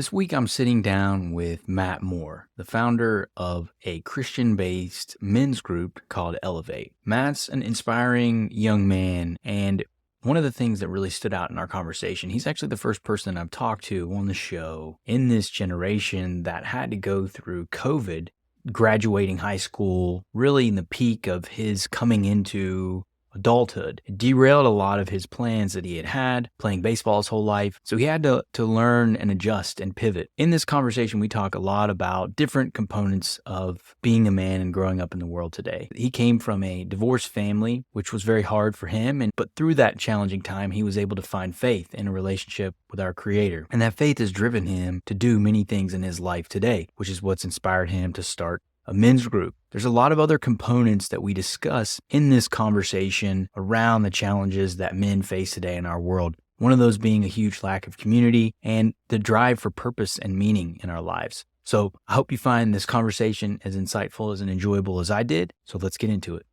This week, I'm sitting down with Matt Moore, the founder of a Christian-based men's group called Elevate. Matt's an inspiring young man, and one of the things that really stood out in our conversation, he's actually the first person I've talked to on the show in this generation that had to go through COVID, graduating high school, really in the peak of his coming into adulthood. It derailed a lot of his plans that he had playing baseball his whole life. So he had to learn and adjust and pivot. In this conversation, we talk a lot about different components of being a man and growing up in the world today. He came from a divorced family, which was very hard for him. But through that challenging time, he was able to find faith in a relationship with our Creator. And that faith has driven him to do many things in his life today, which is what's inspired him to start a men's group. There's a lot of other components that we discuss in this conversation around the challenges that men face today in our world. One of those being a huge lack of community and the drive for purpose and meaning in our lives. So I hope you find this conversation as insightful and enjoyable as I did. So let's get into it.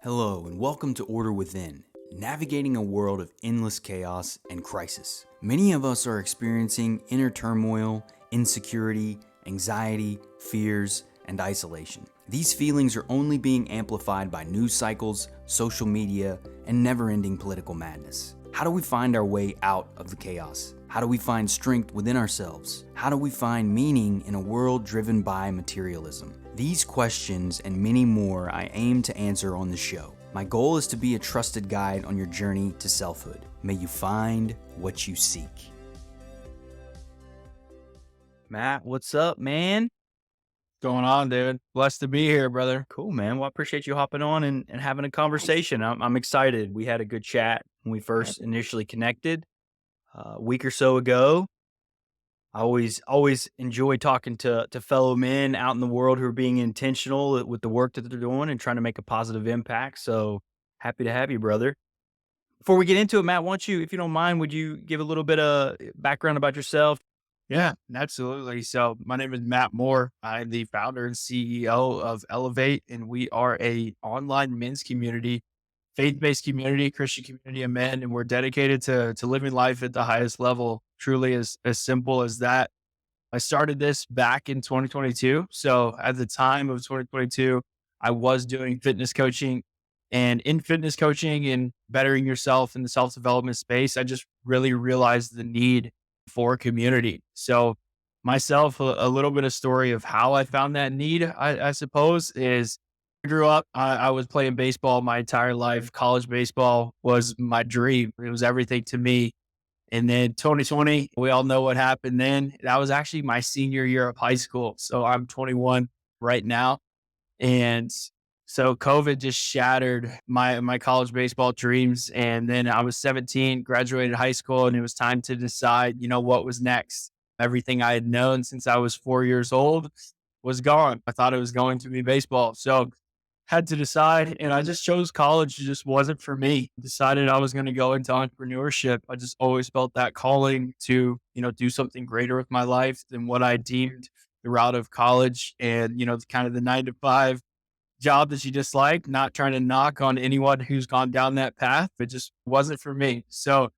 Hello, and welcome to Order Within, navigating a world of endless chaos and crisis. Many of us are experiencing inner turmoil, insecurity, anxiety, fears, and isolation. These feelings are only being amplified by news cycles, social media, and never-ending political madness. How do we find our way out of the chaos? How do we find strength within ourselves? How do we find meaning in a world driven by materialism? These questions and many more I aim to answer on the show. My goal is to be a trusted guide on your journey to selfhood. May you find what you seek. Matt, what's up, man? Going on, dude? Blessed to be here, brother. Cool, man. Well, I appreciate you hopping on and having a conversation. I'm excited. We had a good chat when we first initially connected a week or so ago. I always enjoy talking to fellow men out in the world who are being intentional with the work that they're doing and trying to make a positive impact. So happy to have you, brother. Before we get into it, Matt, why don't you, if you don't mind, would you give a little bit of background about yourself? Yeah, absolutely. So my name is Matt Moore. I'm the founder and CEO of Elevate, and we are a online men's community, faith-based community, Christian community of men, and we're dedicated to living life at the highest level. Truly, as simple as that. I started this back in 2022. So at the time of 2022, I was doing fitness coaching, and in fitness coaching and bettering yourself in the self-development space, I just really realized the need for community. So myself, a little bit of story of how I found that need, I suppose, is I grew up, I was playing baseball my entire life. College baseball was my dream. It was everything to me. And then 2020, we all know what happened then. That was actually my senior year of high school. So I'm 21 right now. And so COVID just shattered my college baseball dreams. And then I was 17, graduated high school, and it was time to decide, what was next. Everything I had known since I was 4 years old was gone. I thought it was going to be baseball. So had to decide, and I just chose college. It just wasn't for me. Decided I was going to go into entrepreneurship. I just always felt that calling to, do something greater with my life than what I deemed the route of college and, kind of the 9 to 5 job that you dislike. Not trying to knock on anyone who's gone down that path. It just wasn't for me. So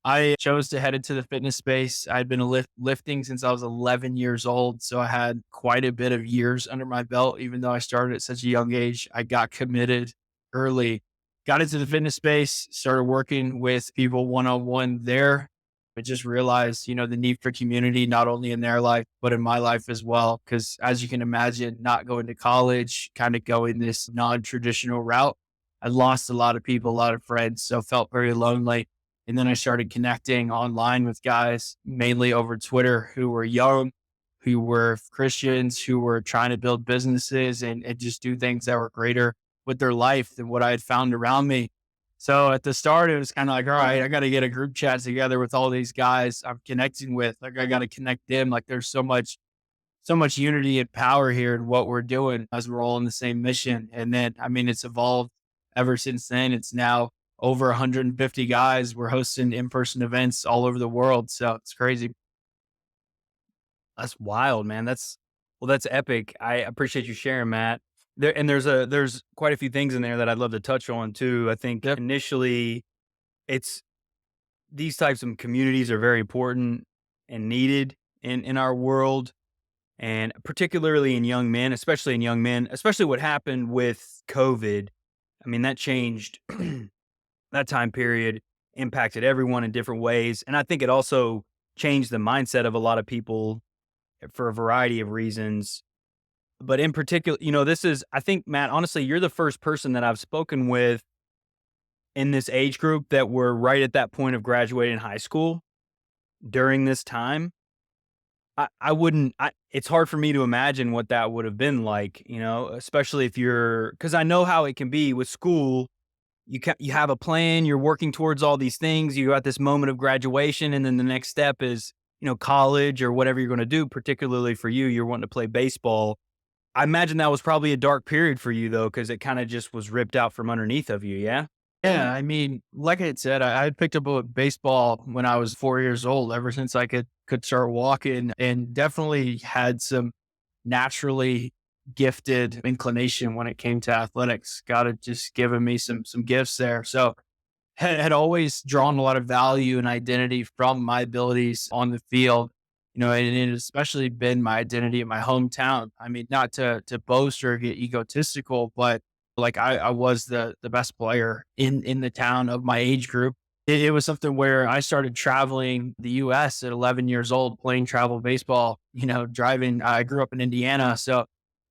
I chose to head into the fitness space. I'd been lifting since I was 11 years old. So I had quite a bit of years under my belt, even though I started at such a young age. I got committed early, got into the fitness space, started working with people one-on-one there. I just realized, the need for community, not only in their life, but in my life as well. Because as you can imagine, not going to college, kind of going this non-traditional route, I lost a lot of people, a lot of friends. So felt very lonely. And then I started connecting online with guys, mainly over Twitter, who were young, who were Christians, who were trying to build businesses and just do things that were greater with their life than what I had found around me. So at the start, it was kind of like, all right, I got to get a group chat together with all these guys I'm connecting with. Like, I got to connect them. Like, there's so much unity and power here in what we're doing as we're all on the same mission. And then, it's evolved ever since then. It's now over 150 guys. We're hosting in-person events all over the world. So it's crazy. That's wild, man. That's epic. I appreciate you sharing, Matt. There's quite a few things in there that I'd love to touch on too. I think Yep. initially it's these types of communities are very important and needed in our world, and particularly in young men, especially in young men, especially what happened with COVID. I mean, that changed that time period, impacted everyone in different ways. And I think it also changed the mindset of a lot of people for a variety of reasons. But in particular, this is, I think, Matt, honestly, you're the first person that I've spoken with in this age group that were right at that point of graduating high school during this time. I wouldn't, it's hard for me to imagine what that would have been like, especially if because I know how it can be with school. You have a plan, you're working towards all these things, you got this moment of graduation, and then the next step is, college or whatever you're going to do. Particularly for you, you're wanting to play baseball. I imagine that was probably a dark period for you though, because it kind of just was ripped out from underneath of you. Yeah. Yeah, I mean, like I had said, I had picked up a baseball when I was 4 years old, ever since I could start walking, and definitely had some naturally gifted inclination when it came to athletics. God had just given me some gifts there. So had always drawn a lot of value and identity from my abilities on the field, and it has especially been my identity in my hometown. I mean, not to boast or get egotistical, but like I was the best player in the town of my age group. It was something where I started traveling the US at 11 years old, playing travel baseball, driving. I grew up in Indiana. So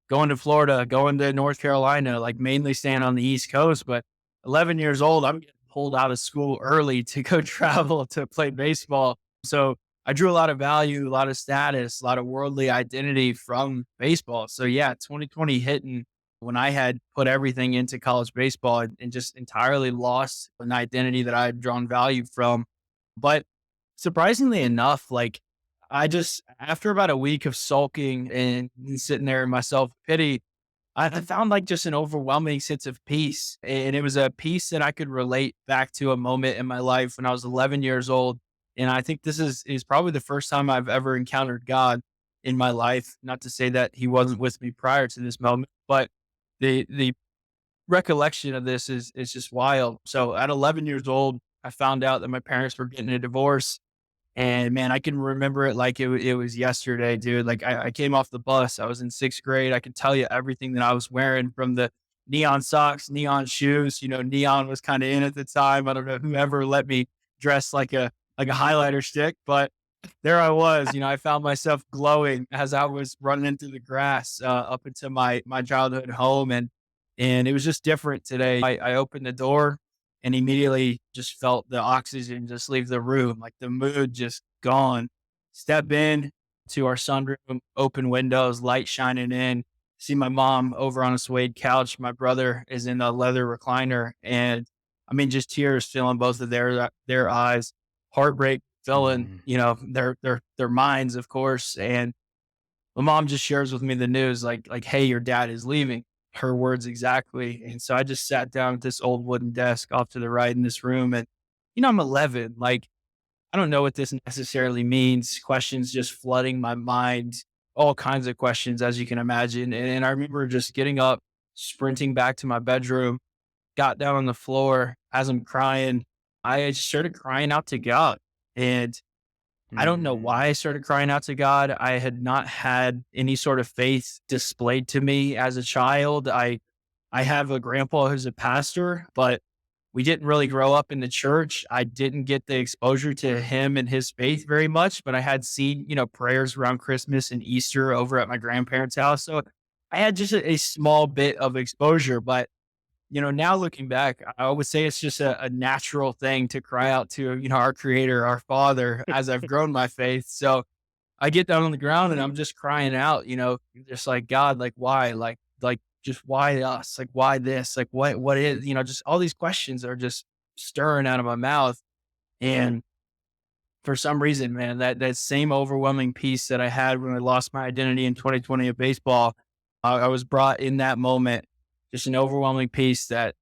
going to Florida, going to North Carolina, like mainly staying on the East Coast. But 11 years old, I'm getting pulled out of school early to go travel to play baseball. So I drew a lot of value, a lot of status, a lot of worldly identity from baseball. So yeah, 2020 hitting when I had put everything into college baseball and just entirely lost an identity that I had drawn value from. But surprisingly enough, like I just, after about a week of sulking and sitting there in my self pity, I found like just an overwhelming sense of peace. And it was a peace that I could relate back to a moment in my life when I was 11 years old. And I think this is probably the first time I've ever encountered God in my life. Not to say that he wasn't with me prior to this moment, but the recollection of this is just wild. So at 11 years old, I found out that my parents were getting a divorce, and man, I can remember it like it was yesterday, dude. Like I came off the bus. I was in sixth grade. I can tell you everything that I was wearing, from the neon socks, neon shoes. Neon was kind of in at the time. I don't know whoever let me dress like a highlighter stick, but there I was. I found myself glowing as I was running into the grass up into my childhood home, and it was just different today. I opened the door and immediately just felt the oxygen just leave the room, like the mood just gone. Step in to our sunroom, open windows, light shining in. See my mom over on a suede couch. My brother is in a leather recliner, and I mean, just tears filling both of their eyes, heartbreak filling, Mhm. their minds, of course. And my mom just shares with me the news, like, hey, your dad is leaving. Her words exactly. And so I just sat down at this old wooden desk off to the right in this room. And, I'm 11. Like, I don't know what this necessarily means. Questions just flooding my mind, all kinds of questions, as you can imagine. And I remember just getting up, sprinting back to my bedroom, got down on the floor as I'm crying. I just started crying out to God. And I don't know Mhm. why I started crying out to God. I had not had any sort of faith displayed to me as a child. I have a grandpa who's a pastor, but we didn't really grow up in the church. I didn't get the exposure to him and his faith very much, but I had seen, prayers around Christmas and Easter over at my grandparents' house. So I had just a small bit of exposure, but now looking back, I would say it's just a natural thing to cry out to, our creator, our father, as I've grown my faith. So I get down on the ground and I'm just crying out, just like, God, like, why? Like, just why us? Like, why this? Like, what is, just all these questions are just stirring out of my mouth. And for some reason, man, that same overwhelming peace that I had when I lost my identity in 2020 of baseball, I was brought in that moment, just an overwhelming peace that,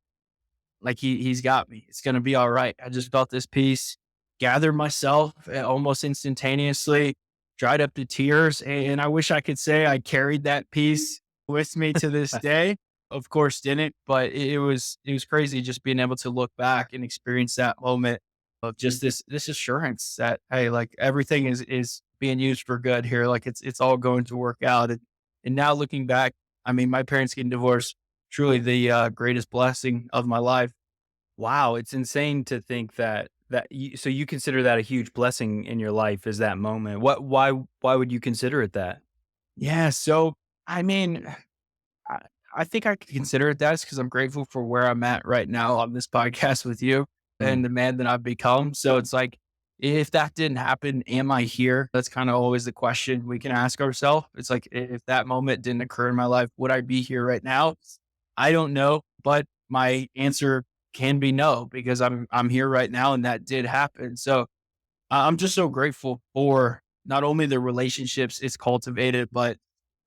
like, he's got me. It's gonna be all right. I just felt this peace, gathered myself almost instantaneously, dried up the tears, and I wish I could say I carried that peace with me to this day. Of course, didn't, but it was crazy just being able to look back and experience that moment of just this assurance that, hey, like everything is being used for good here. Like it's all going to work out. And now looking back, I mean, my parents getting divorced, truly the greatest blessing of my life. Wow, it's insane to think that so you consider that a huge blessing in your life is that moment. Why would you consider it that? Yeah. So I mean, I, I think I could consider it that because I'm grateful for where I'm at right now on this podcast with you Mm, and the man that I've become. So it's like, if that didn't happen, am I here? That's kind of always the question we can ask ourselves. It's like, if that moment didn't occur in my life, would I be here right now? I don't know, but my answer can be no because I'm here right now and that did happen. So I'm just so grateful for not only the relationships it's cultivated, but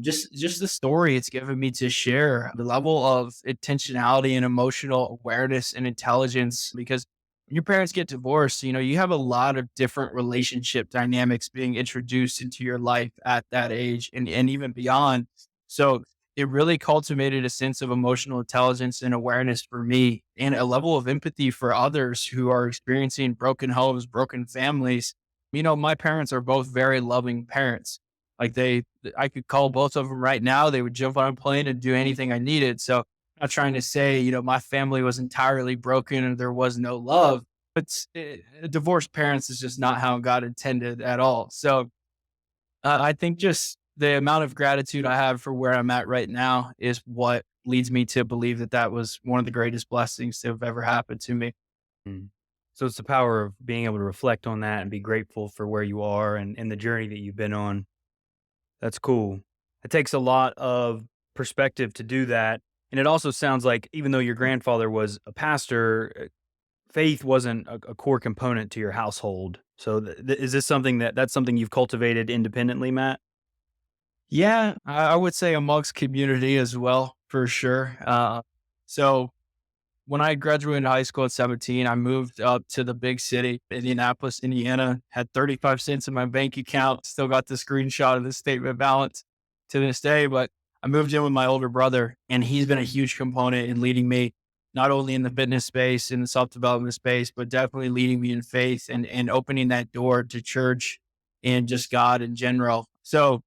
just the story it's given me to share, the level of intentionality and emotional awareness and intelligence. Because when your parents get divorced, you have a lot of different relationship dynamics being introduced into your life at that age and even beyond. So it really cultivated a sense of emotional intelligence and awareness for me and a level of empathy for others who are experiencing broken homes, broken families. My parents are both very loving parents. Like I could call both of them right now. They would jump on a plane and do anything I needed. So I'm not trying to say, my family was entirely broken and there was no love, but divorced parents is just not how God intended at all. So I think just the amount of gratitude I have for where I'm at right now is what leads me to believe that that was one of the greatest blessings to have ever happened to me. mm. So it's the power of being able to reflect on that and be grateful for where you are and the journey that you've been on. That's cool. It takes a lot of perspective to do that. And it also sounds like even though your grandfather was a pastor, faith wasn't a core component to your household. So is this something that's something you've cultivated independently, Matt? Yeah, I would say amongst community as well, for sure. So when I graduated high school at 17, I moved up to the big city, Indianapolis, Indiana, had 35 cents in my bank account, still got the screenshot of the statement balance to this day. But I moved in with my older brother, and he's been a huge component in leading me, not only in the fitness space, in the self development space, but definitely leading me in faith and opening that door to church and just God in general. So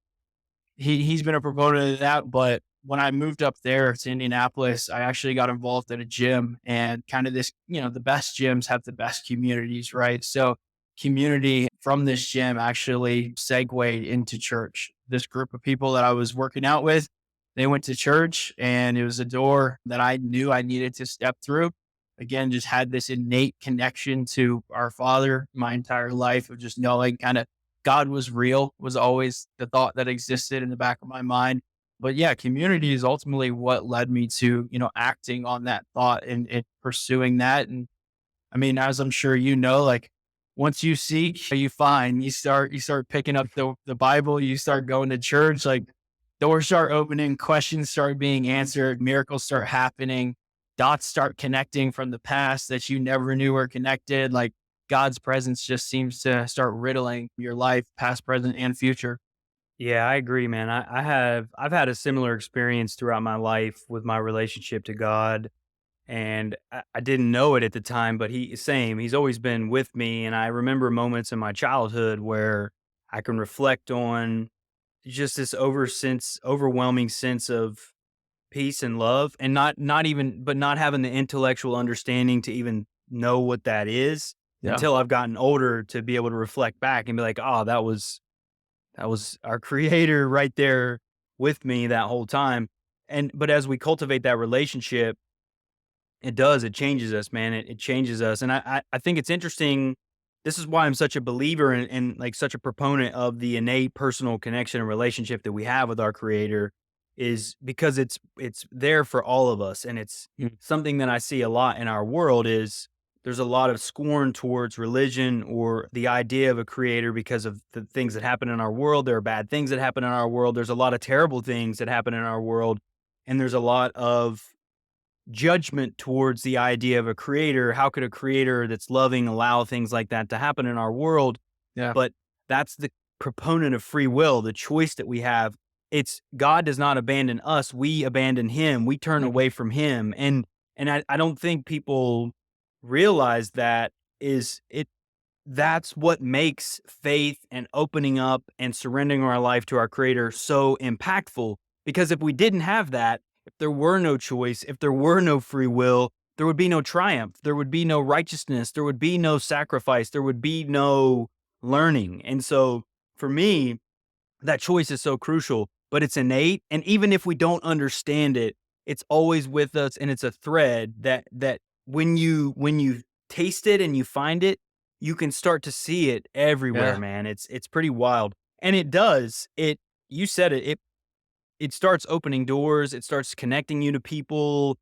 he's been a proponent of that. But when I moved up there to Indianapolis, I actually got involved at a gym and kind of this, the best gyms have the best communities, right? So community from this gym actually segued into church. This group of people that I was working out with, they went to church and it was a door that I knew I needed to step through. Again, just had this innate connection to our Father my entire life of just knowing kind of God was real was always the thought that existed in the back of my mind. But yeah, community is ultimately what led me to, acting on that thought and pursuing that. And I mean, as I'm sure you know, like once you seek, you find. You start picking up the Bible, you start going to church, like doors start opening, questions start being answered, miracles start happening, dots start connecting from the past that you never knew were connected. Like God's presence just seems to start riddling your life, past, present, and future. Yeah, I agree, man. I've had a similar experience throughout my life with my relationship to God. And I didn't know it at the time, but he's always been with me. And I remember moments in my childhood where I can reflect on just this overwhelming sense of peace and love, and not having the intellectual understanding to even know what that is Yeah. until I've gotten older to be able to reflect back and be like, oh, that was our creator right there with me that whole time. But as we cultivate that relationship, it does. It changes us, man. It changes us. And I think it's interesting. This is why I'm such a believer and like such a proponent of the innate personal connection and relationship that we have with our creator is because it's there for all of us. And it's Mm. something that I see a lot in our world is there's a lot of scorn towards religion or the idea of a creator because of the things that happen in our world. There are bad things that happen in our world. There's a lot of terrible things that happen in our world. And there's a lot of judgment towards the idea of a creator. How could a creator that's loving allow things like that to happen in our world? Yeah. But that's the proponent of free will, the choice that we have. It's God does not abandon us. We abandon him. We turn Mhm. away from him. And I don't think people realize that is it that's what makes faith and opening up and surrendering our life to our creator so impactful. Because if we didn't have that, if there were no choice, if there were no free will, there would be no triumph, there would be no righteousness, there would be no sacrifice, there would be no learning. And so for me, that choice is so crucial, but it's innate. And even if we don't understand it, it's always with us, and it's a thread that when you taste it and you find it, you can start to see it everywhere, Yeah. man. It's pretty wild. And it does. It you said it. It starts opening doors, it starts connecting you to people.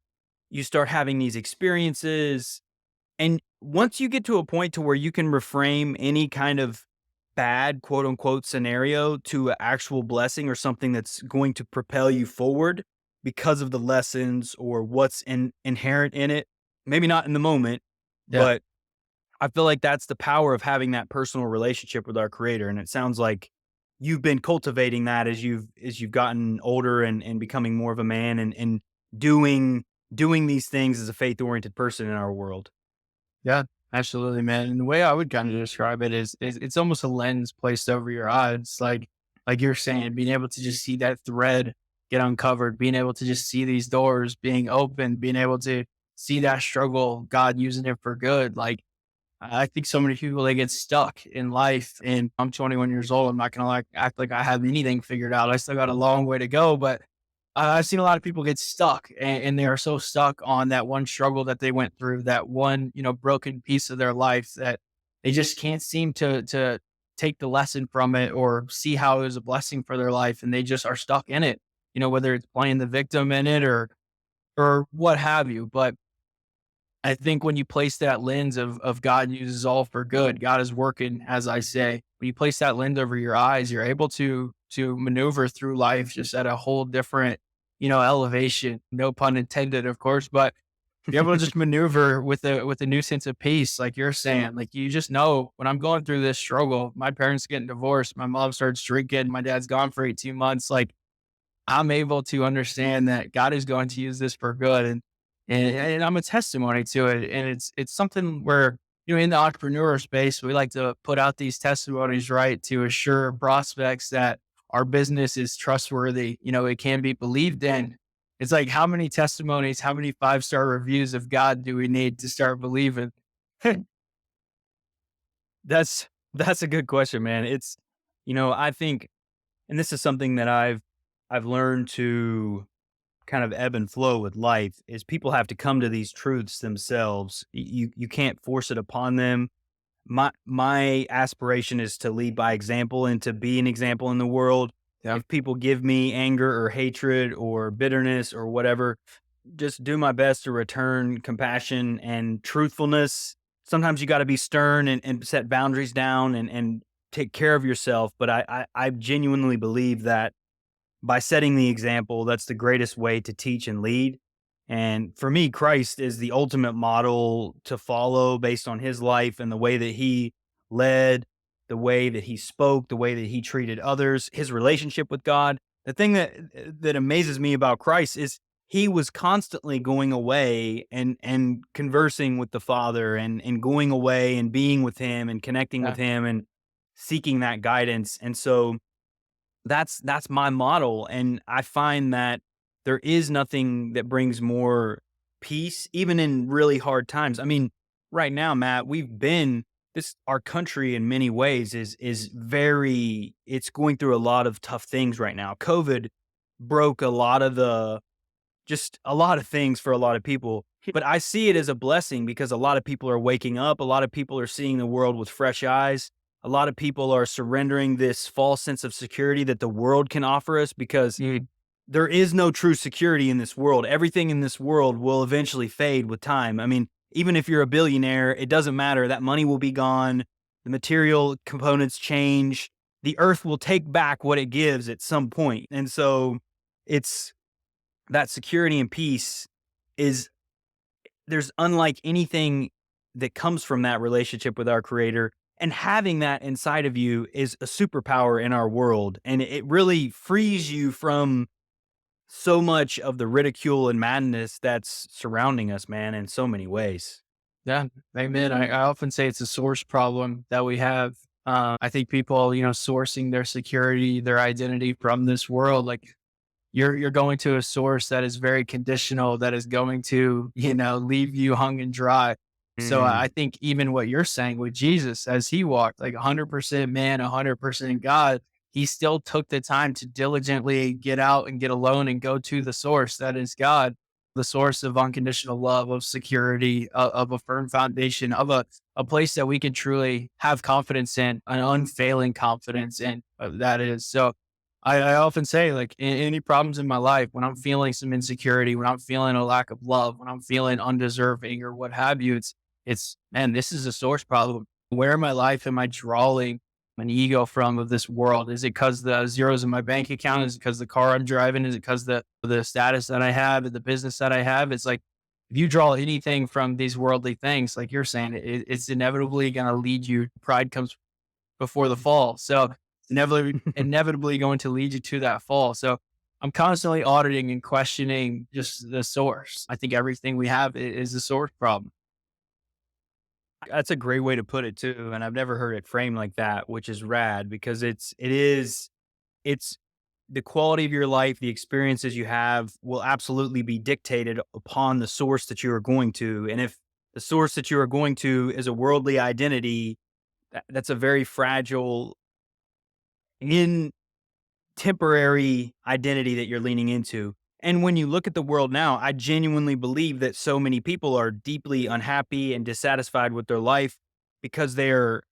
You start having these experiences, and once you get to a point to where you can reframe any kind of bad quote unquote scenario to an actual blessing or something that's going to propel you forward because of the lessons or what's inherent in it, maybe not in the moment, Yeah. but I feel like that's the power of having that personal relationship with our creator. And it sounds like you've been cultivating that as you've gotten older and becoming more of a man and doing doing these things as a faith oriented person in our world. Yeah, absolutely, man. And the way I would kind of describe it is it's almost a lens placed over your eyes, like you're saying, being able to just see that thread get uncovered, being able to just see these doors being opened, being able to see that struggle, God using it for good. Like I think so many people they get stuck in life, and I'm 21 years old. I'm not gonna like act like I have anything figured out. I still got a long way to go, but I've seen a lot of people get stuck, and they are so stuck on that one struggle that they went through, that one broken piece of their life that they just can't seem to take the lesson from it or see how it was a blessing for their life, and they just are stuck in it. Whether it's playing the victim in it or what have you, but I think when you place that lens of God uses all for good, God is working, as I say. When you place that lens over your eyes, you're able to maneuver through life just at a whole different, elevation. No pun intended, of course, but you're able to just maneuver with a new sense of peace, like you're saying. Like you just know when I'm going through this struggle, my parents getting divorced, my mom starts drinking, my dad's gone for 18 months. Like I'm able to understand that God is going to use this for good, and I'm a testimony to it. And it's something where in the entrepreneur space, we like to put out these testimonies, right, to assure prospects that our business is trustworthy. It can be believed in. It's like how many testimonies, how many 5-star reviews of God do we need to start believing? That's a good question, man. I think, and this is something that I've learned to kind of ebb and flow with life, is people have to come to these truths themselves. You can't force it upon them. My aspiration is to lead by example and to be an example in the world. Yeah, If people give me anger or hatred or bitterness or whatever, just do my best to return compassion and truthfulness. Sometimes you got to be stern and set boundaries down and take care of yourself. But I genuinely believe that by setting the example, that's the greatest way to teach and lead. And for me, Christ is the ultimate model to follow based on his life and the way that he led, the way that he spoke, the way that he treated others, his relationship with God. The thing that amazes me about Christ is he was constantly going away and conversing with the Father and going away and being with him and connecting with yeah, him and seeking that guidance. And so that's my model, and I find that there is nothing that brings more peace, even in really hard times. I mean, right now, Matt, we've been this our country in many ways is very it's going through a lot of tough things right now. COVID broke a lot of the just a lot of things for a lot of people. But I see it as a blessing because a lot of people are waking up. A lot of people are seeing the world with fresh eyes. A lot of people are surrendering this false sense of security that the world can offer us because mm, there is no true security in this world. Everything in this world will eventually fade with time. I mean, even if you're a billionaire, it doesn't matter. That money will be gone. The material components change. The earth will take back what it gives at some point. And so it's that security and peace is there's unlike anything that comes from that relationship with our creator. And having that inside of you is a superpower in our world. And it really frees you from so much of the ridicule and madness that's surrounding us, man, in so many ways. Yeah, amen. I often say it's a source problem that we have. I think people, sourcing their security, their identity from this world, like you're going to a source that is very conditional, that is going to, leave you hung and dry. So I Mm, think even what you're saying with Jesus, as he walked like 100% man, 100% God, he still took the time to diligently get out and get alone and go to the source that is God, the source of unconditional love, of security, of a firm foundation, of a place that we can truly have confidence in, an unfailing confidence in. That is so. I often say, like, any problems in my life, when I'm feeling some insecurity, when I'm feeling a lack of love, when I'm feeling undeserving or what have you, man, this is a source problem. Where in my life am I drawing an ego from of this world? Is it because the zeros in my bank account? Is it because the car I'm driving? Is it because the status that I have and the business that I have? It's like, if you draw anything from these worldly things, like you're saying, it's inevitably going to lead you. Pride comes before the fall. So it's inevitably going to lead you to that fall. So I'm constantly auditing and questioning just the source. I think everything we have is a source problem. that's a great way to put it too, and I've never heard it framed like that, which is rad because it's the quality of your life, the experiences you have will absolutely be dictated upon the source that you are going to. And if the source that you are going to is a worldly identity, that's a very fragile, in temporary identity that you're leaning into. And when you look at the world now, I genuinely believe that so many people are deeply unhappy and dissatisfied with their life because they're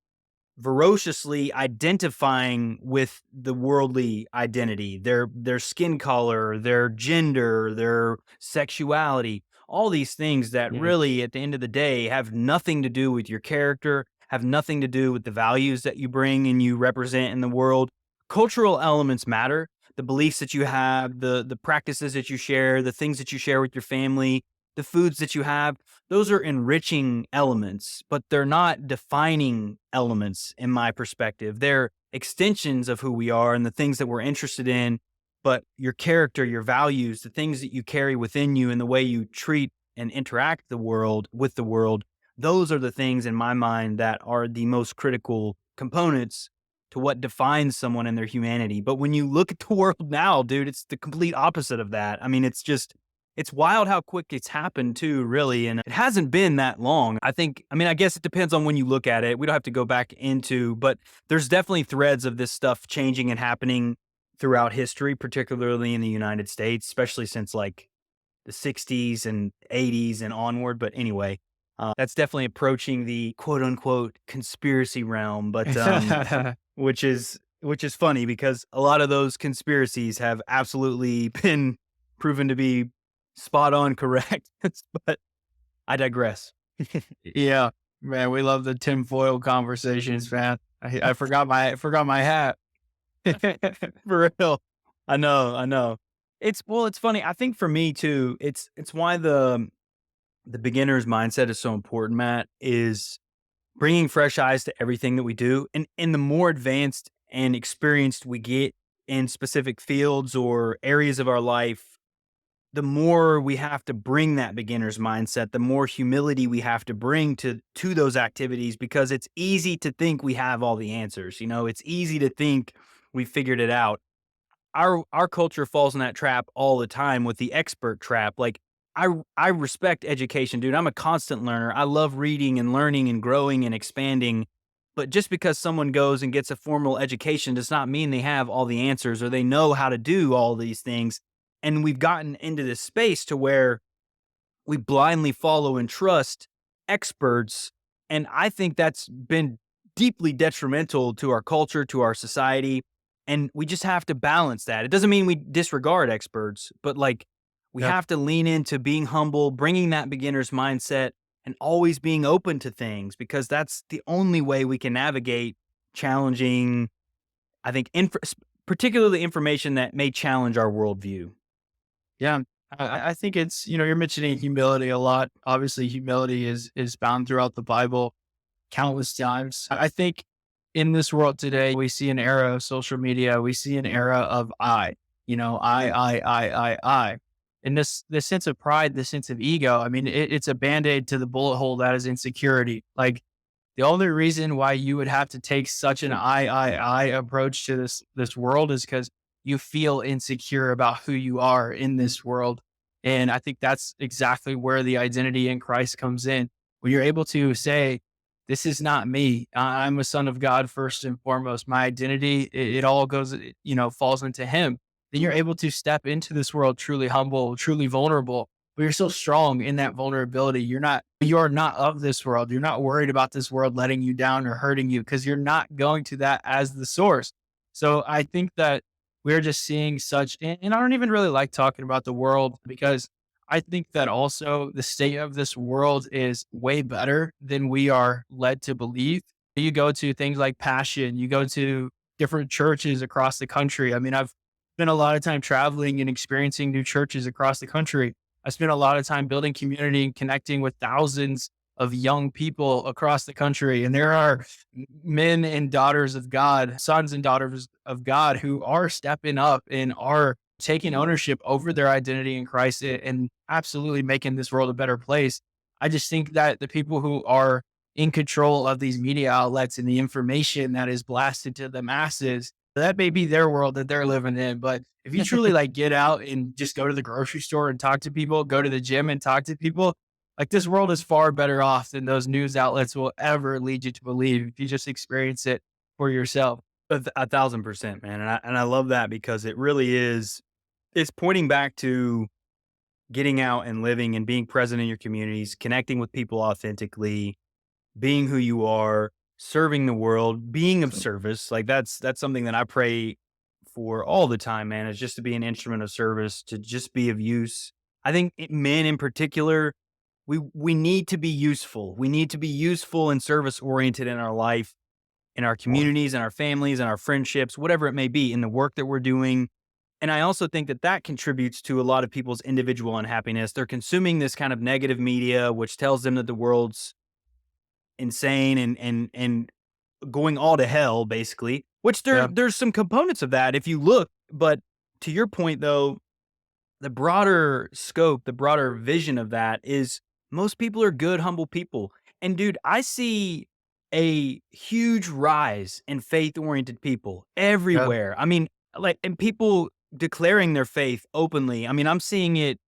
ferociously identifying with the worldly identity, their skin color, their gender, their sexuality, all these things that Mhm. really at the end of the day have nothing to do with your character, have nothing to do with the values that you bring and you represent in the world. Cultural elements matter. The beliefs that you have, the practices that you share, the things that you share with your family, the foods that you have, those are enriching elements, but they're not defining elements in my perspective. They're extensions of who we are and the things that we're interested in. But your character, your values, the things that you carry within you and the way you treat and interact the world with the world, those are the things in my mind that are the most critical components to what defines someone and their humanity. But when you look at the world now, dude, it's the complete opposite of that. I mean, it's wild how quick it's happened too, really, and it hasn't been that long. I guess it depends on when you look at it. We don't have to go back into, but there's definitely threads of this stuff changing and happening throughout history, particularly in the United States, especially since like the 60s and 80s and onward. But anyway, that's definitely approaching the quote unquote conspiracy realm, but which is funny because a lot of those conspiracies have absolutely been proven to be spot on correct. But I digress. Yeah, man, we love the tinfoil conversations, man. I forgot my hat. For real. I know. It's funny. I think for me too, it's why the beginner's mindset is so important, Matt, is bringing fresh eyes to everything that we do. And the more advanced and experienced we get in specific fields or areas of our life, the more we have to bring that beginner's mindset, the more humility we have to bring to those activities because it's easy to think we have all the answers. It's easy to think we figured it out. Our culture falls in that trap all the time with the expert trap. Like I respect education, dude. I'm a constant learner. I love reading and learning and growing and expanding. But just because someone goes and gets a formal education does not mean they have all the answers or they know how to do all these things. And we've gotten into this space to where we blindly follow and trust experts. And I think that's been deeply detrimental to our culture, to our society. And we just have to balance that. It doesn't mean we disregard experts, but like we Yeah. have to lean into being humble, bringing that beginner's mindset, and always being open to things because that's the only way we can navigate challenging, I think, particularly information that may challenge our worldview. Yeah. I think it's, you're mentioning humility a lot. Obviously, humility is found throughout the Bible countless times. I think in this world today, we see an era of social media. We see an era of I. I. And this sense of pride, this sense of ego, I mean, it's a band-aid to the bullet hole that is insecurity. Like, the only reason why you would have to take such an I approach to this world is because you feel insecure about who you are in this world. And I think that's exactly where the identity in Christ comes in. When you're able to say, this is not me. I'm a son of God first and foremost. My identity, it all goes, falls into him. Then you're able to step into this world truly humble, truly vulnerable, but you're still strong in that vulnerability. You are not of this world. You're not worried about this world letting you down or hurting you because you're not going to that as the source. So I think that we're just seeing such, and I don't even really like talking about the world because I think that also the state of this world is way better than we are led to believe. You go to things like Passion, you go to different churches across the country. I mean, I've spent a lot of time traveling and experiencing new churches across the country. I spent a lot of time building community and connecting with thousands of young people across the country. And there are men and daughters of God, sons and daughters of God who are stepping up and are taking ownership over their identity in Christ and absolutely making this world a better place. I just think that the people who are in control of these media outlets and the information that is blasted to the masses, that may be their world that they're living in. But if you truly like get out and just go to the grocery store and talk to people, go to the gym and talk to people, like this world is far better off than those news outlets will ever lead you to believe if you just experience it for yourself. 1,000%, man. And I love that because it really is, it's pointing back to getting out and living and being present in your communities, connecting with people authentically, being who you are, serving the world, being of service. Like that's something that I pray for all the time, man, is just to be an instrument of service, to just be of use. I think men in particular, we need to be useful. We need to be useful and service oriented in our life, in our communities, in our families, in our friendships, whatever it may be, in the work that we're doing. And I also think that that contributes to a lot of people's individual unhappiness. They're consuming this kind of negative media, which tells them that the world's insane and going all to hell, basically. Which Yeah. there's some components of that if you look. But to your point, though, the broader scope, the broader vision of that is most people are good, humble people. And dude, I see a huge rise in faith oriented people Yeah. everywhere. I mean, like, and people declaring their faith openly. I mean, I'm seeing it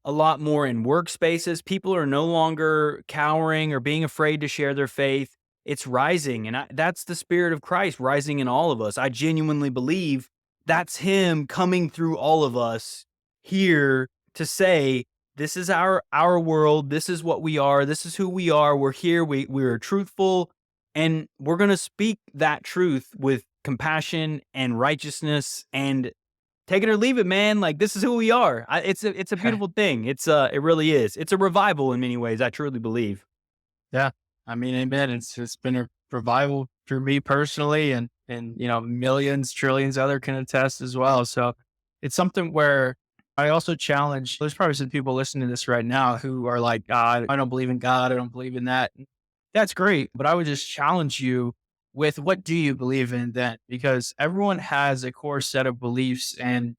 a lot more in workspaces. People are no longer cowering or being afraid to share their faith. It's rising. And that's the spirit of Christ rising in all of us. I genuinely believe that's him coming through all of us here to say, this is our world, this is what we are, this is who we are, we're here, we're truthful, and we're going to speak that truth with compassion and righteousness, and take it or leave it, man. Like, this is who we are. It's a beautiful thing. It really is. It's a revival in many ways, I truly believe. Yeah. I mean, amen. It's been a revival for me personally and millions, trillions other can attest as well. So it's something where I also challenge, there's probably some people listening to this right now who are like, God, I don't believe in God. I don't believe in that. That's great. But I would just challenge you with, what do you believe in then? Because everyone has a core set of beliefs and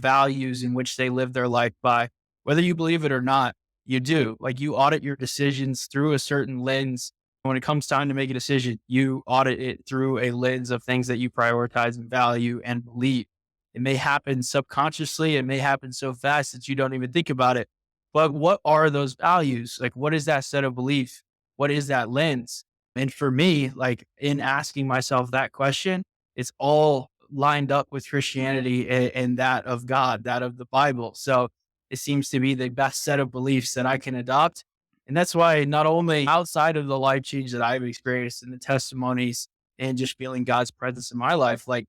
values in which they live their life by, whether you believe it or not. You do. Like, you audit your decisions through a certain lens. When it comes time to make a decision, you audit it through a lens of things that you prioritize and value and believe. It may happen subconsciously. It may happen so fast that you don't even think about it. But what are those values? Like, what is that set of beliefs? What is that lens? And for me, like, in asking myself that question, it's all lined up with Christianity and that of God, that of the Bible. So it seems to be the best set of beliefs that I can adopt. And that's why, not only outside of the life change that I've experienced and the testimonies and just feeling God's presence in my life, like,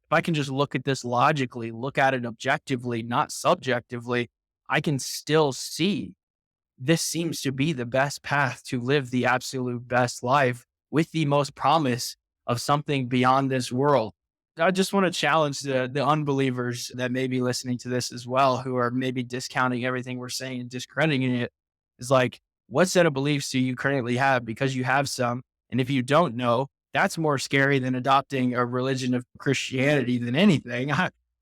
if I can just look at this logically, look at it objectively, not subjectively, I can still see this seems to be the best path to live the absolute best life with the most promise of something beyond this world. I just want to challenge the unbelievers that may be listening to this as well, who are maybe discounting everything we're saying and discrediting it. Is like, what set of beliefs do you currently have? Because you have some. And if you don't know, that's more scary than adopting a religion of Christianity than anything.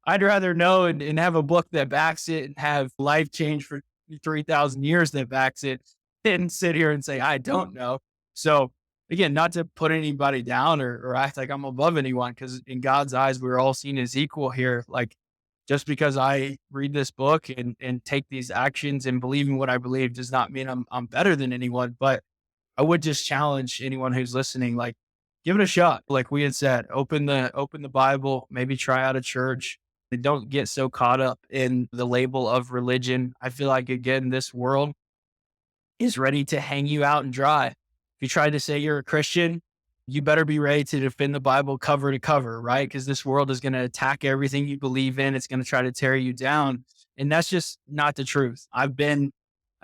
I'd rather know and have a book that backs it and have life change for 3,000 years that backs it than sit here and say, I don't know. So again, not to put anybody down or act like I'm above anyone, because in God's eyes, we're all seen as equal here. Like just because I read this book and take these actions and believe in what I believe does not mean I'm better than anyone. But I would just challenge anyone who's listening, like, give it a shot. Like we had said, open the Bible, maybe try out a church. And don't get so caught up in the label of religion. I feel like again, this world is ready to hang you out and dry. If you try to say you're a Christian, you better be ready to defend the Bible cover to cover, right? Because this world is going to attack everything you believe in. It's going to try to tear you down. And that's just not the truth. I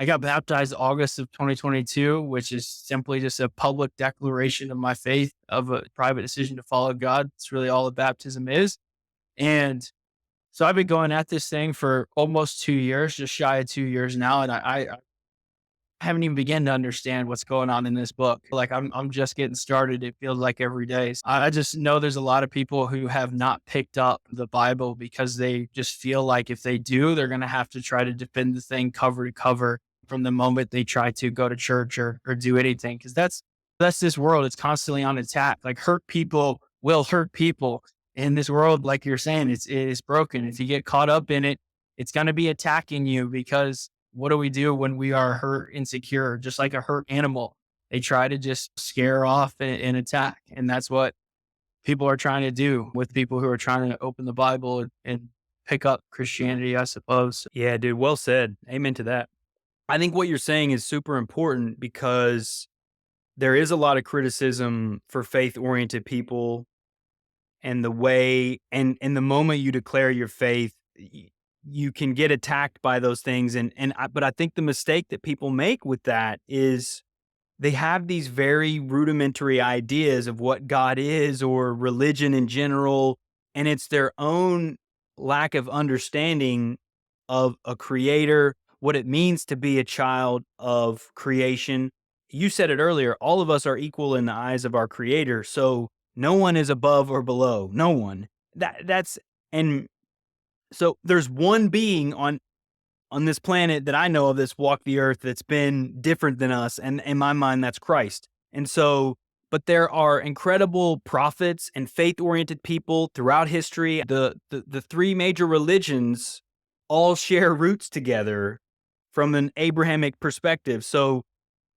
got baptized August of 2022, which is simply just a public declaration of my faith, of a private decision to follow God. It's really all that baptism is. And so I've been going at this thing for almost 2 years, just shy of 2 years now. And I haven't even begun to understand what's going on in this book. Like I'm just getting started. It feels like every day. I just know there's a lot of people who have not picked up the Bible because they just feel like if they do, they're going to have to try to defend the thing cover to cover from the moment they try to go to church or do anything. Cause that's this world. It's constantly on attack. Like hurt people will hurt people in this world. Like you're saying, it is broken. If you get caught up in it, it's going to be attacking you because what do we do when we are hurt, insecure, just like a hurt animal? They try to just scare off and attack. And that's what people are trying to do with people who are trying to open the Bible and pick up Christianity, I suppose. Yeah, dude, well said. Amen to that. I think what you're saying is super important because there is a lot of criticism for faith-oriented people and the way and the moment you declare your faith, you can get attacked by those things. But I think the mistake that people make with that is they have these very rudimentary ideas of what God is or religion in general, and it's their own lack of understanding of a creator, what it means to be a child of creation. You said it earlier, all of us are equal in the eyes of our creator, so no one is above or below. No one. That's and so there's one being on this planet that I know of that's walked the earth that's been different than us. And in my mind, that's Christ. And so, but there are incredible prophets and faith-oriented people throughout history. The three major religions all share roots together from an Abrahamic perspective. So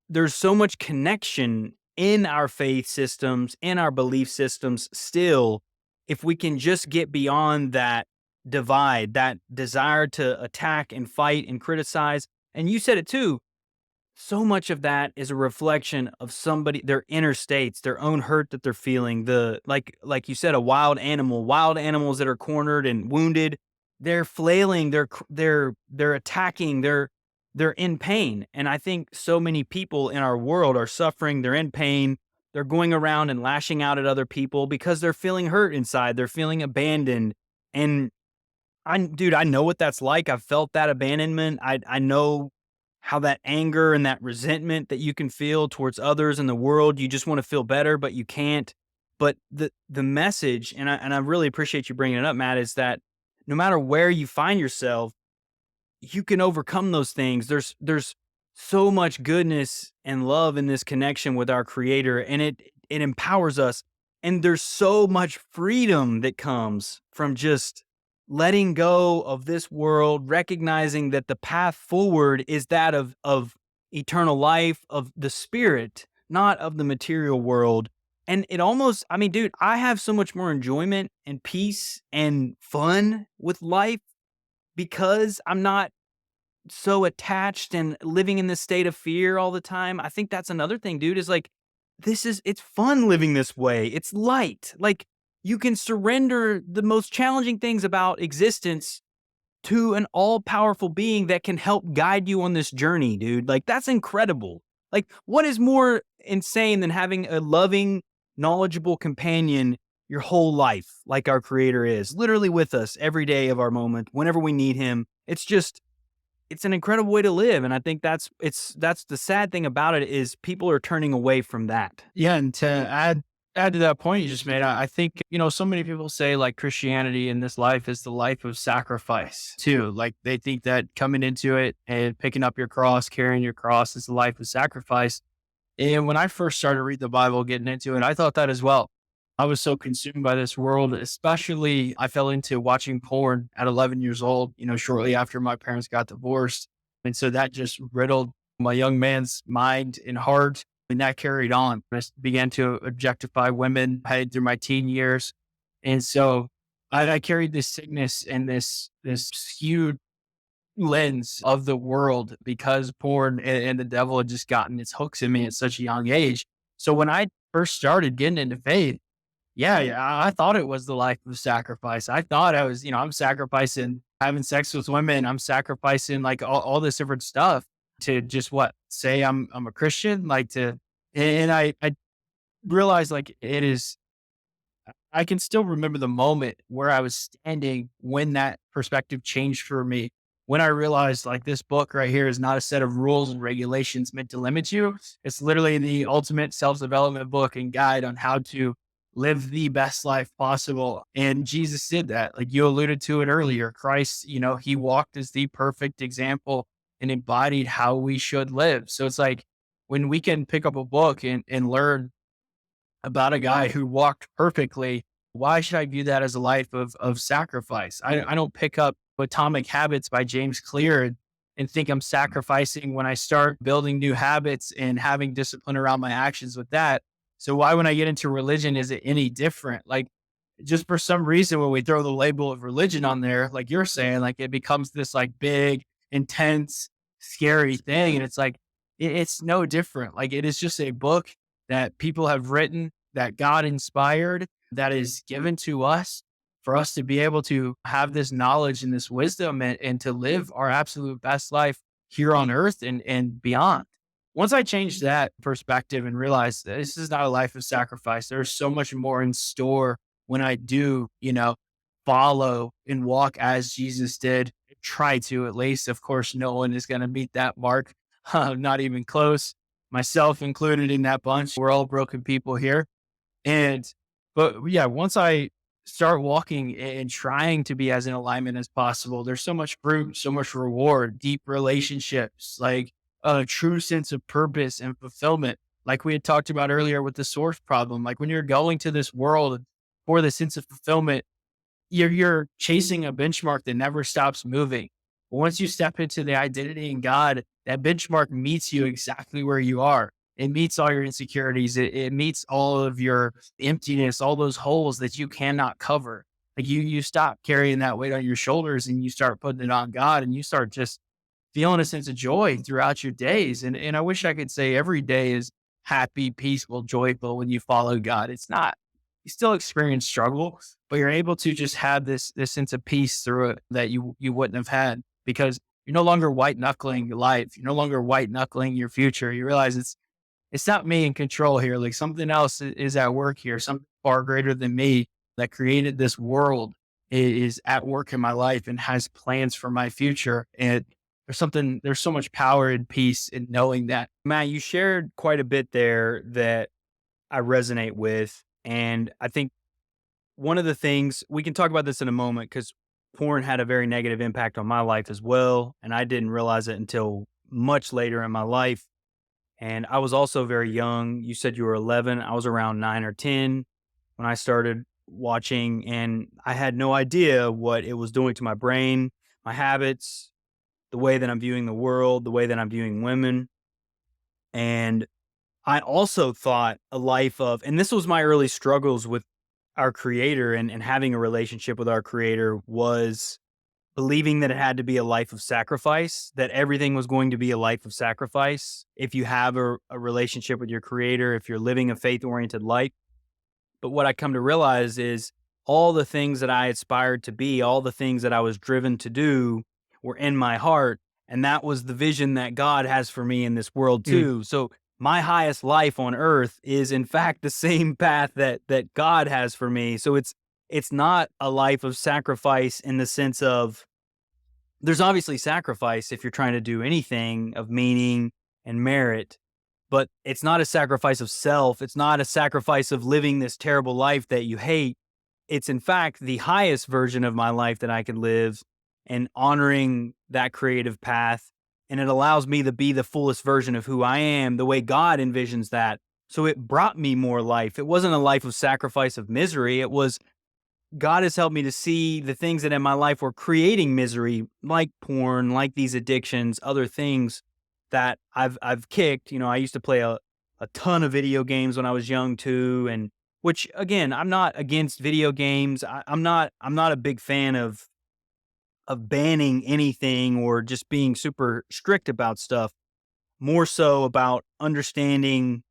there's so much connection in our faith systems, in our belief systems still, if we can just get beyond that divide, that desire to attack and fight and criticize. And you said it too. So much of that is a reflection of somebody, their inner states, their own hurt that they're feeling. Like you said, a wild animal, wild animals that are cornered and wounded, they're flailing, they're attacking, they're in pain. And I think so many people in our world are suffering, they're in pain, they're going around and lashing out at other people because they're feeling hurt inside, they're feeling abandoned. And dude, I know what that's like. I've felt that abandonment. I know how that anger and that resentment that you can feel towards others in the world, you just want to feel better, but you can't. But the message, and I really appreciate you bringing it up, Matt, is that no matter where you find yourself, you can overcome those things. There's so much goodness and love in this connection with our creator, and it empowers us. And there's so much freedom that comes from just letting go of this world, recognizing that the path forward is that of eternal life, of the spirit, not of the material world. And it almost, I mean, dude, I have so much more enjoyment and peace and fun with life because I'm not so attached and living in this state of fear all the time. I think that's another thing, dude, is like, it's fun living this way. It's light. Like, you can surrender the most challenging things about existence to an all powerful being that can help guide you on this journey, dude. Like, that's incredible. Like, what is more insane than having a loving, knowledgeable companion your whole life, like our creator is, literally with us every day of our moment, whenever we need him? It's an incredible way to live. And I think that's the sad thing about it is people are turning away from that. Yeah. And to add add to that point you just made, I think, so many people say like Christianity in this life is the life of sacrifice too. Like they think that coming into it and picking up your cross, carrying your cross is the life of sacrifice. And when I first started reading the Bible, getting into it, I thought that as well. I was so consumed by this world, especially I fell into watching porn at 11 years old, shortly after my parents got divorced. And so that just riddled my young man's mind and heart. And that carried on. Began to objectify women headed through my teen years. And so I carried this sickness and this huge lens of the world because porn and the devil had just gotten its hooks in me at such a young age. So when I first started getting into faith, yeah, I thought it was the life of sacrifice. I thought I was, I'm sacrificing having sex with women. I'm sacrificing like all this different stuff to just say I'm a Christian, like and I realized like I can still remember the moment where I was standing when that perspective changed for me. When I realized like this book right here is not a set of rules and regulations meant to limit you. It's literally the ultimate self-development book and guide on how to live the best life possible. And Jesus did that. Like you alluded to it earlier. Christ, he walked as the perfect example and embodied how we should live. So it's like when we can pick up a book and learn about a guy who walked perfectly, why should I view that as a life of sacrifice? I don't pick up Atomic Habits by James Clear and think I'm sacrificing when I start building new habits and having discipline around my actions with that. So why when I get into religion is it any different? Like just for some reason when we throw the label of religion on there, like you're saying, like it becomes this like big, intense, scary thing. And it's like it's no different. Like it is just a book that people have written, that God inspired, that is given to us for us to be able to have this knowledge and this wisdom and to live our absolute best life here on earth and beyond. Once I changed that perspective and realized that this is not a life of sacrifice, there's so much more in store when I do, follow and walk as Jesus did, try to at least. Of course, no one is going to meet that mark, not even close, myself included in that bunch. We're all broken people here. But yeah, once I start walking and trying to be as in alignment as possible, there's so much fruit, so much reward, deep relationships, like a true sense of purpose and fulfillment. Like we had talked about earlier with the source problem, like when you're going to this world for the sense of fulfillment, you're chasing a benchmark that never stops moving. But once you step into the identity in God, that benchmark meets you exactly where you are. It meets all your insecurities. It meets all of your emptiness, all those holes that you cannot cover. Like you stop carrying that weight on your shoulders and you start putting it on God and you start just feeling a sense of joy throughout your days. And I wish I could say every day is happy, peaceful, joyful when you follow God. It's not. You still experience struggle, but you're able to just have this sense of peace through it that you wouldn't have had because you're no longer white knuckling your life. You're no longer white knuckling your future. You realize it's not me in control here. Like something else is at work here. Something far greater than me that created this world is at work in my life and has plans for my future. And there's so much power and peace in knowing that. Matt, you shared quite a bit there that I resonate with. And I think one of the things we can talk about this in a moment because porn had a very negative impact on my life as well. And I didn't realize it until much later in my life. And I was also very young. You said you were 11. I was around 9 or 10 when I started watching, and I had no idea what it was doing to my brain, my habits, the way that I'm viewing the world, the way that I'm viewing women. And I also thought a life of, and this was my early struggles with our creator and having a relationship with our creator was believing that it had to be a life of sacrifice, that everything was going to be a life of sacrifice. If you have a relationship with your creator, if you're living a faith oriented life. But what I come to realize is all the things that I aspired to be, all the things that I was driven to do were in my heart. And that was the vision that God has for me in this world Mm. too. So my highest life on earth is in fact the same path that God has for me. So it's not a life of sacrifice in the sense of there's obviously sacrifice if you're trying to do anything of meaning and merit, but it's not a sacrifice of self. It's not a sacrifice of living this terrible life that you hate. It's in fact the highest version of my life that I could live and honoring that creative path. And it allows me to be the fullest version of who I am, the way God envisions that. So it brought me more life. It wasn't a life of sacrifice of misery. It was God has helped me to see the things that in my life were creating misery, like porn, like these addictions, other things that I've kicked. You know, I used to play a ton of video games when I was young too, and which again, I'm not against video games. I'm not a big fan of banning anything or just being super strict about stuff. More so about understanding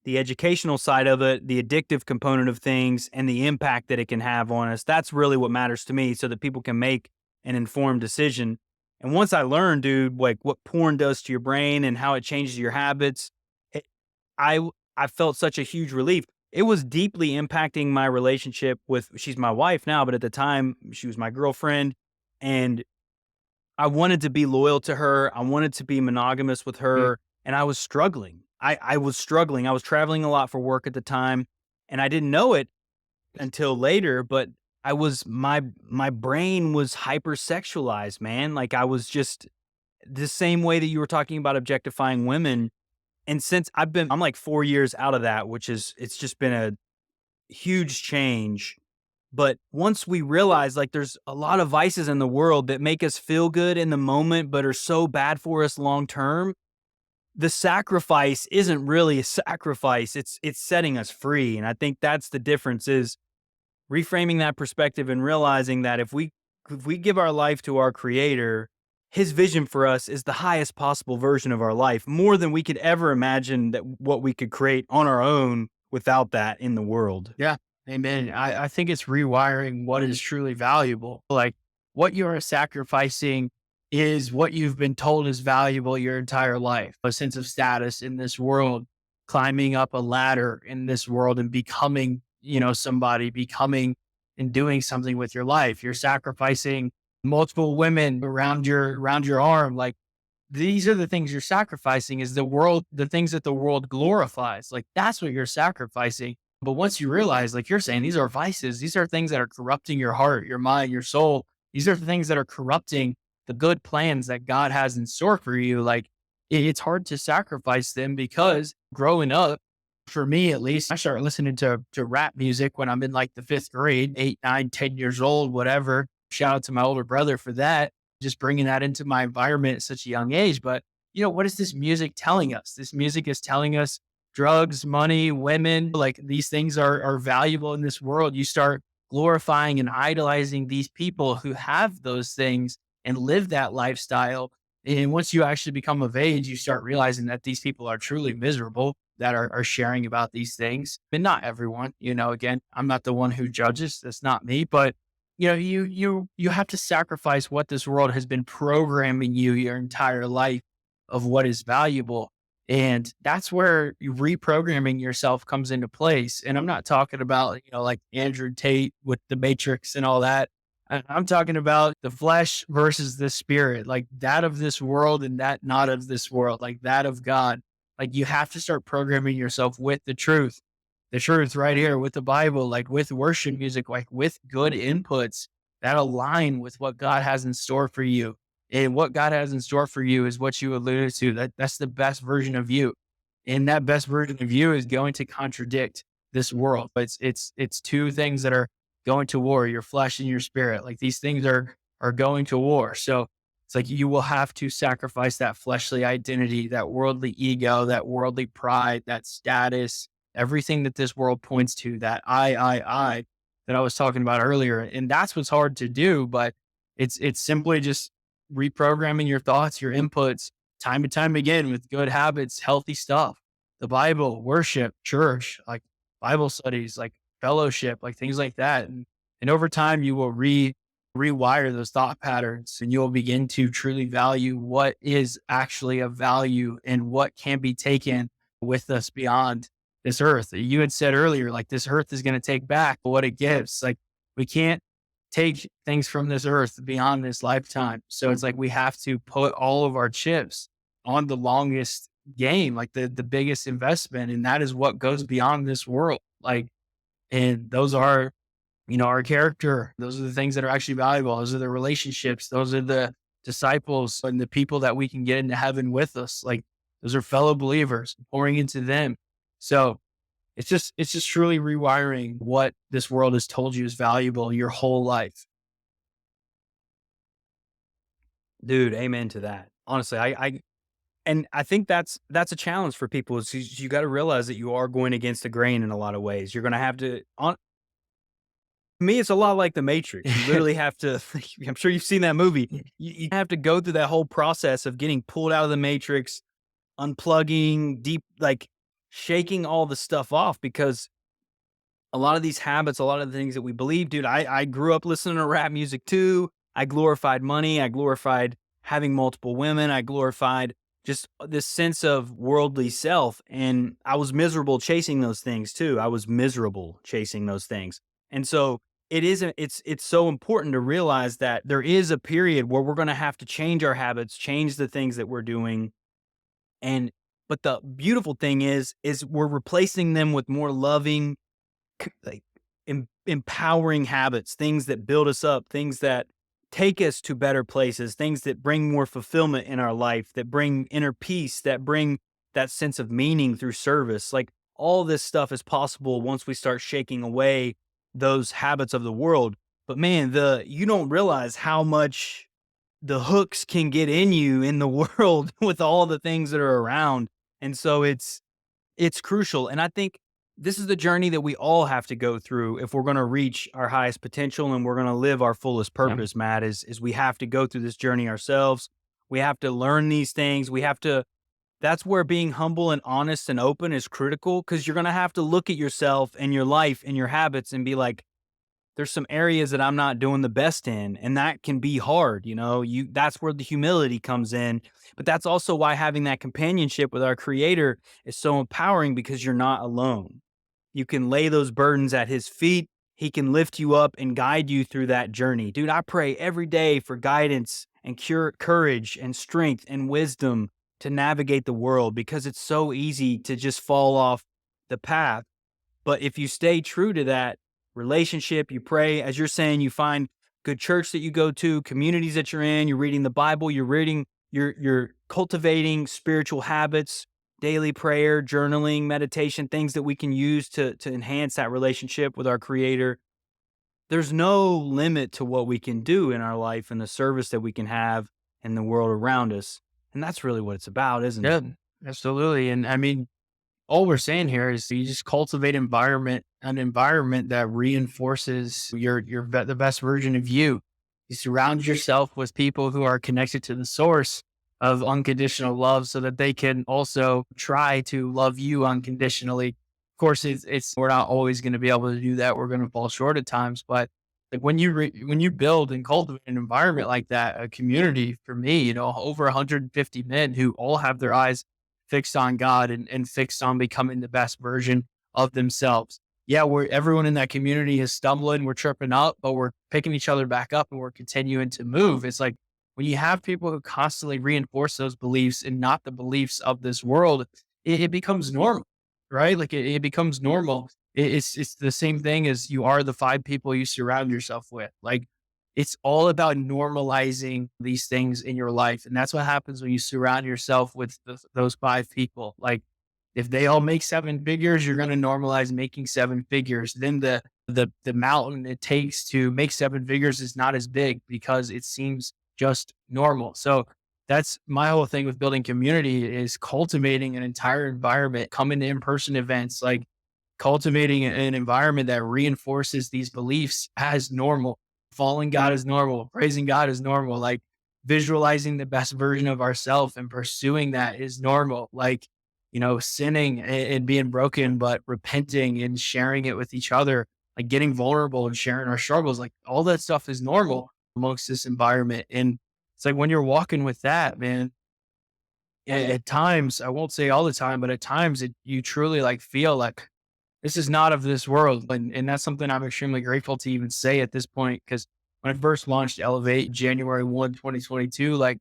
the educational side of it, the addictive component of things, and the impact that it can have on us. That's really what matters to me so that people can make an informed decision. And once I learned, dude, like what porn does to your brain and how it changes your habits, it, I I felt such a huge relief. It was deeply impacting my relationship with she's my wife now, but at the time she was my girlfriend and I wanted to be loyal to her. I wanted to be monogamous with Mm. her, and I was struggling. I was struggling. I was traveling a lot for work at the time, and I didn't know it until later, but I was my brain was hypersexualized, man. Like I was just the same way that you were talking about objectifying women. And since I'm like 4 years out of that, which is it's just been a huge change. But once we realize like there's a lot of vices in the world that make us feel good in the moment, but are so bad for us long term, the sacrifice isn't really a sacrifice. It's setting us free. And I think that's the difference is reframing that perspective and realizing that if we give our life to our creator, his vision for us is the highest possible version of our life, more than we could ever imagine that what we could create on our own without that in the world. Yeah. Amen. I think it's rewiring what is truly valuable. Like what you're sacrificing is what you've been told is valuable your entire life. A sense of status in this world, climbing up a ladder in this world and becoming, somebody, becoming and doing something with your life. You're sacrificing multiple women around your arm. Like these are the things you're sacrificing is the things that the world glorifies. Like that's what you're sacrificing. But once you realize, like you're saying, these are vices, these are things that are corrupting your heart, your mind, your soul. These are the things that are corrupting the good plans that God has in store for you. Like it's hard to sacrifice them because growing up, for me at least, I started listening to rap music when I'm in like the fifth grade, 8, 9, 10 years old, whatever. Shout out to my older brother for that, just bringing that into my environment at such a young age. But, what is this music telling us? This music is telling us drugs, money, women, like these things are valuable in this world. You start glorifying and idolizing these people who have those things and live that lifestyle. And once you actually become of age, you start realizing that these people are truly miserable that are sharing about these things. And not everyone, again, I'm not the one who judges. That's not me. But you have to sacrifice what this world has been programming you your entire life of what is valuable. And that's where reprogramming yourself comes into place. And I'm not talking about, like Andrew Tate with the Matrix and all that. I'm talking about the flesh versus the spirit, like that of this world and that not of this world, like that of God. Like you have to start programming yourself with the truth right here with the Bible, like with worship music, like with good inputs that align with what God has in store for you. And what God has in store for you is what you alluded to. That's the best version of you. And that best version of you is going to contradict this world. It's two things that are going to war, your flesh and your spirit. Like these things are going to war. So it's like you will have to sacrifice that fleshly identity, that worldly ego, that worldly pride, that status, everything that this world points to, that I that I was talking about earlier. And that's what's hard to do, but it's simply just reprogramming your thoughts, your inputs time and time again with good habits, healthy stuff, the Bible, worship, church, like Bible studies, like fellowship, like things like that. And over time you will rewire those thought patterns and you'll begin to truly value what is actually of value and what can be taken with us beyond this earth. You had said earlier, like this earth is going to take back what it gives. Like we can't take things from this earth beyond this lifetime. So it's like we have to put all of our chips on the longest game, like the biggest investment. And that is what goes beyond this world. Like, and those are, our character. Those are the things that are actually valuable. Those are the relationships. Those are the disciples and the people that we can get into heaven with us. Like, those are fellow believers, pouring into them. So it's just truly rewiring what this world has told you is valuable your whole life. Dude, amen to that. Honestly, and I think that's a challenge for people is you got to realize that you are going against the grain in a lot of ways. You're going to have to on me it's a lot like the Matrix. You literally have to I'm sure you've seen that movie. You have to go through that whole process of getting pulled out of the Matrix, unplugging, deep like shaking all the stuff off because a lot of these habits, a lot of the things that we believe, dude, I grew up listening to rap music too. I glorified money. I glorified having multiple women. I glorified just this sense of worldly self. And I was miserable chasing those things too. I was miserable chasing those things. And so it's so important to realize that there is a period where we're going to have to change our habits, change the things that we're doing. And, but the beautiful thing is we're replacing them with more loving, like empowering habits, things that build us up, things that take us to better places, things that bring more fulfillment in our life, that bring inner peace, that bring that sense of meaning through service. Like all this stuff is possible once we start shaking away those habits of the world. But man, you don't realize how much the hooks can get in you in the world with all the things that are around. And so it's crucial. And I think this is the journey that we all have to go through if we're going to reach our highest potential and we're going to live our fullest Yeah. purpose, Matt, is we have to go through this journey ourselves. We have to learn these things. That's where being humble and honest and open is critical because you're going to have to look at yourself and your life and your habits and be like, there's some areas that I'm not doing the best in, and that can be hard, that's where the humility comes in. But that's also why having that companionship with our creator is so empowering because you're not alone. You can lay those burdens at his feet. He can lift you up and guide you through that journey. Dude, I pray every day for guidance and courage and strength and wisdom to navigate the world because it's so easy to just fall off the path. But if you stay true to that relationship, you pray, as you're saying, you find good church that you go to, communities that you're in, you're reading the Bible, you're cultivating spiritual habits, daily prayer, journaling, meditation, things that we can use to enhance that relationship with our creator. There's no limit to what we can do in our life and the service that we can have in the world around us. And that's really what it's about, isn't Yeah, it? absolutely. And I mean, all we're saying here is you just cultivate an environment that reinforces the best version of you. You surround yourself with people who are connected to the source of unconditional love so that they can also try to love you unconditionally. Of course, we're not always going to be able to do that. We're going to fall short at times, but like when you build and cultivate an environment like that, a community for me, over 150 men who all have their eyes fixed on God and fixed on becoming the best version of themselves. Yeah, everyone in that community is stumbling, we're tripping up, but we're picking each other back up and we're continuing to move. It's like when you have people who constantly reinforce those beliefs and not the beliefs of this world, it becomes normal, right? Like it becomes normal. It's the same thing as you are the five people you surround yourself with. Like it's all about normalizing these things in your life. And that's what happens when you surround yourself with those five people. Like if they all make seven figures, you're going to normalize making seven figures. Then the mountain it takes to make seven figures is not as big because it seems just normal. So that's my whole thing with building community is cultivating an entire environment, coming to in-person events, like cultivating an environment that reinforces these beliefs as normal. Following God is normal. Praising God is normal. Like visualizing the best version of ourselves and pursuing that is normal. Like, sinning and being broken, but repenting and sharing it with each other, like getting vulnerable and sharing our struggles, like all that stuff is normal amongst this environment. And it's like when you're walking with that, man, at times, I won't say all the time, but at times you truly like feel like this is not of this world. And that's something I'm extremely grateful to even say at this point. Cause when I first launched Elevate January 1, 2022, like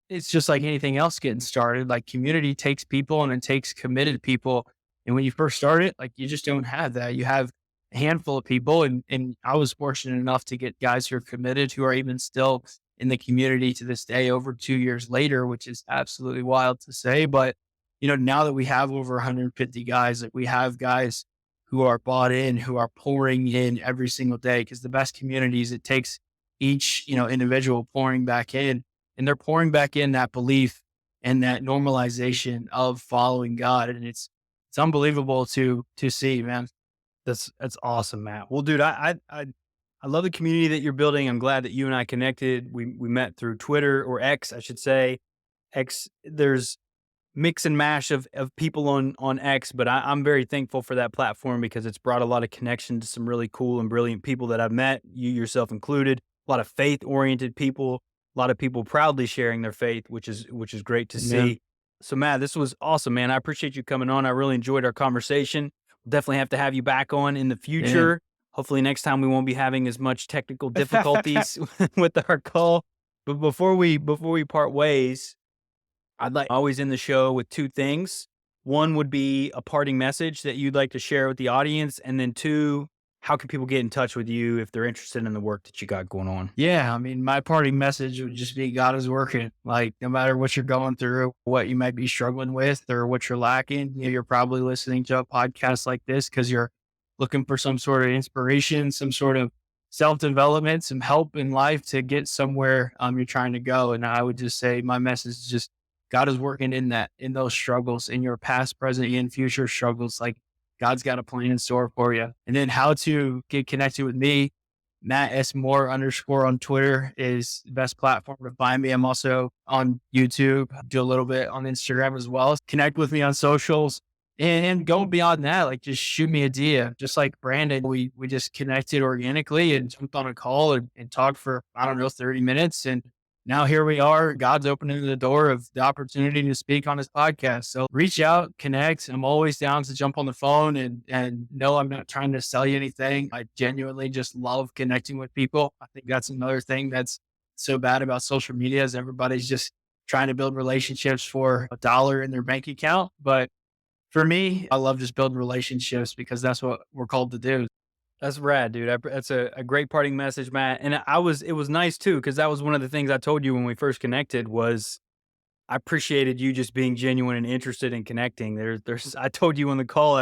it's just like anything else getting started. Like community takes people and it takes committed people. And when you first start it, like you just don't have that. You have a handful of people. And I was fortunate enough to get guys who are committed, who are even still in the community to this day, over 2 years later, which is absolutely wild to say. But, now that we have over 150 guys, like we have guys who are bought in, who are pouring in every single day. Cause the best communities, it takes each, individual pouring back in, and they're pouring back in that belief and that normalization of following God. And it's unbelievable to see, man. That's awesome, Matt. Well, dude, I love the community that you're building. I'm glad that you and I connected. We met through Twitter, or X, I should say. X, there's mix and mash of people on X, but I'm very thankful for that platform because it's brought a lot of connection to some really cool and brilliant people that I've met, you yourself included. A lot of faith oriented people, a lot of people proudly sharing their faith, which is great to Amen. see. So Matt, this was awesome, man. I appreciate you coming on. I really enjoyed our conversation. We'll definitely have to have you back on in the Man. future. Hopefully next time we won't be having as much technical difficulties with our call. But before we part ways, I'd like always end the show with two things. One would be a parting message that you'd like to share with the audience. And then two, how can people get in touch with you if they're interested in the work that you got going on? Yeah. I mean, my parting message would just be God is working. Like, no matter what you're going through, what you might be struggling with, or what you're lacking, you're probably listening to a podcast like this because you're looking for some sort of inspiration, some sort of self-development, some help in life to get somewhere you're trying to go. And I would just say my message is just God is working in those struggles, in your past, present, and future struggles. Like, God's got a plan in store for you. And then how to get connected with me, Matt S. Moore _ on Twitter is the best platform to find me. I'm also on YouTube, do a little bit on Instagram as well. Connect with me on socials, and go beyond that. Like, just shoot me a DM. Just like Brandon, we just connected organically and jumped on a call and talked for, 30 minutes. And now here we are. God's opening the door of the opportunity to speak on his podcast. So reach out, connect. I'm always down to jump on the phone, and no, I'm not trying to sell you anything. I genuinely just love connecting with people. I think that's another thing that's so bad about social media, is everybody's just trying to build relationships for $1 in their bank account. But for me, I love just building relationships because that's what we're called to do. That's rad, dude. That's a great parting message, Matt. And it was nice too, because that was one of the things I told you when we first connected was I appreciated you just being genuine and interested in connecting. I told you on the call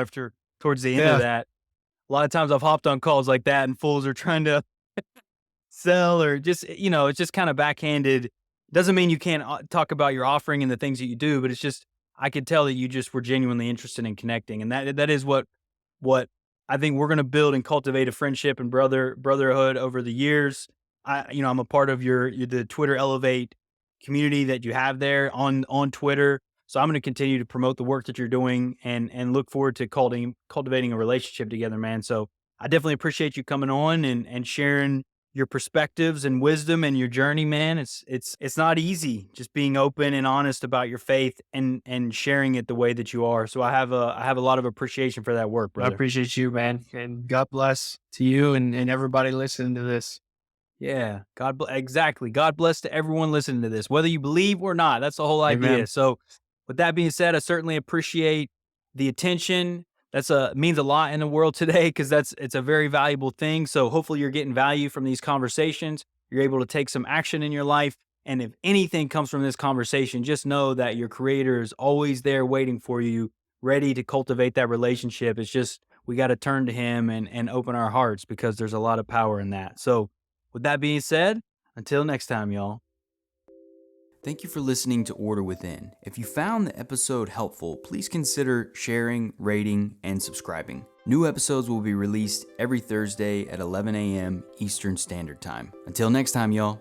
towards the end of Yeah. that, a lot of times I've hopped on calls like that and fools are trying to sell, or just, it's just kind of backhanded. Doesn't mean you can't talk about your offering and the things that you do, but it's just, I could tell that you just were genuinely interested in connecting. And that is what I think we're going to build and cultivate a friendship and brotherhood over the years. I'm a part of the Twitter Elevate community that you have there on Twitter. So I'm going to continue to promote the work that you're doing and look forward to cultivating a relationship together, man. So I definitely appreciate you coming on and sharing your perspectives and wisdom and your journey, man. It's not easy just being open and honest about your faith and sharing it the way that you are. So I have a lot of appreciation for that work, I brother. appreciate you, man. And God bless to you and everybody listening to this. Yeah. Exactly. God bless to everyone listening to this, whether you believe or not. That's the whole idea. Amen. So with that being said, I certainly appreciate the attention. Means a lot in the world today, because it's a very valuable thing. So hopefully you're getting value from these conversations. You're able to take some action in your life. And if anything comes from this conversation, just know that your creator is always there waiting for you, ready to cultivate that relationship. It's just, we got to turn to him and open our hearts, because there's a lot of power in that. So with that being said, until next time, y'all. Thank you for listening to Order Within. If you found the episode helpful, please consider sharing, rating, and subscribing. New episodes will be released every Thursday at 11 a.m. Eastern Standard Time. Until next time, y'all.